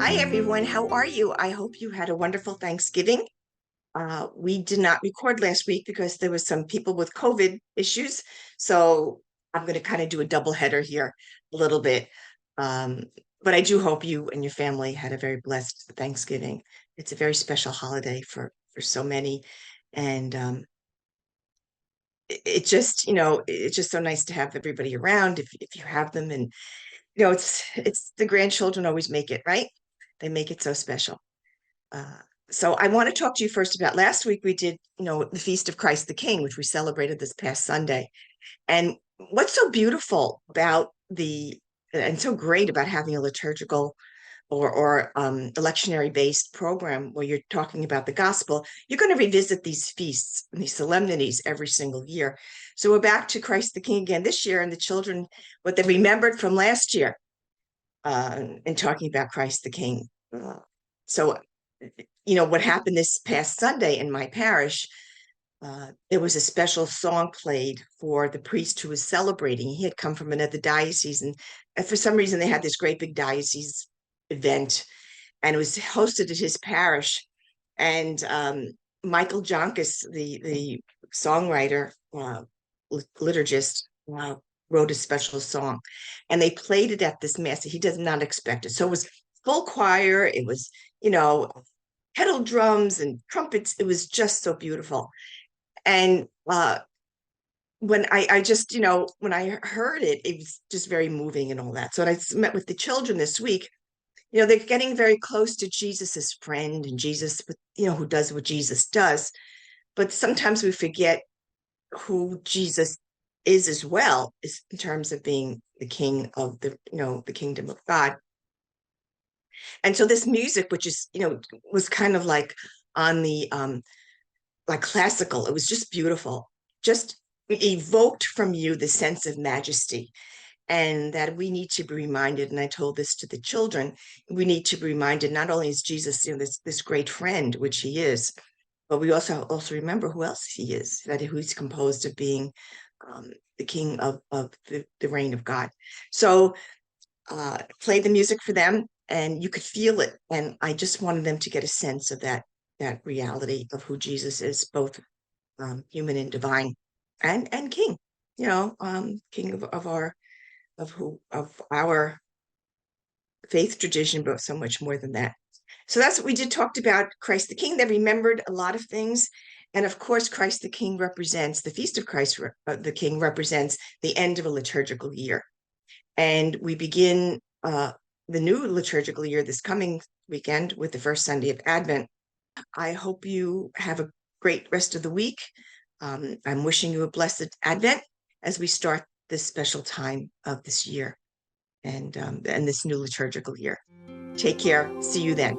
Hi, everyone. How are you? I hope you had a wonderful Thanksgiving. We did not record last week because there was some people with COVID issues. So I'm going to kind of do a double header here a little bit. Um, but I do hope you and your family had a very blessed Thanksgiving. It's a very special holiday for so many. And it just, it's just so nice to have everybody around if you have them. And, it's the grandchildren always make it, right? They make it so special. Uh, so I want to talk to you first about last week. We did, the Feast of Christ the King, which we celebrated this past Sunday. And what's so beautiful about and so great about having a liturgical or electionary based program where you're talking about the gospel, you're going to revisit these feasts and these solemnities every single year. So we're back to Christ the King again this year, and the children, what they remembered from last year, in talking about Christ the King. So what happened this past Sunday in my parish, there was a special song played for the priest who was celebrating. He had come from another diocese, and for some reason, they had this great big diocese event, and it was hosted at his parish. And Michael Jonkis, the songwriter, liturgist, wrote a special song, and they played it at this mass. He does not expect it. So it was full choir. It was, kettle drums and trumpets. It was just so beautiful. And when I just, when I heard it, it was just very moving and all that. So I met with the children this week. They're getting very close to Jesus's friend and Jesus, who does what Jesus does. But sometimes we forget who Jesus is as well, is in terms of being the king of the kingdom of God. And so this music, which is, was kind of like on the like classical, it was just beautiful, just evoked from you the sense of majesty, and that we need to be reminded. And I told this to the children, we need to be reminded, not only is Jesus, this great friend, which he is, but we also remember who else he is, that he's composed of being the king of the reign of God. So play the music for them, and you could feel it. And I just wanted them to get a sense of that reality of who Jesus is, both human and divine, and king. King of our faith tradition, but so much more than that. So that's what we did. Talked about Christ the King. They remembered a lot of things. And of course, Christ the King represents the Feast of Christ, the King represents the end of a liturgical year. And we begin the new liturgical year this coming weekend with the first Sunday of Advent. I hope you have a great rest of the week. I'm wishing you a blessed Advent as we start this special time of this year and this new liturgical year. Take care. See you then.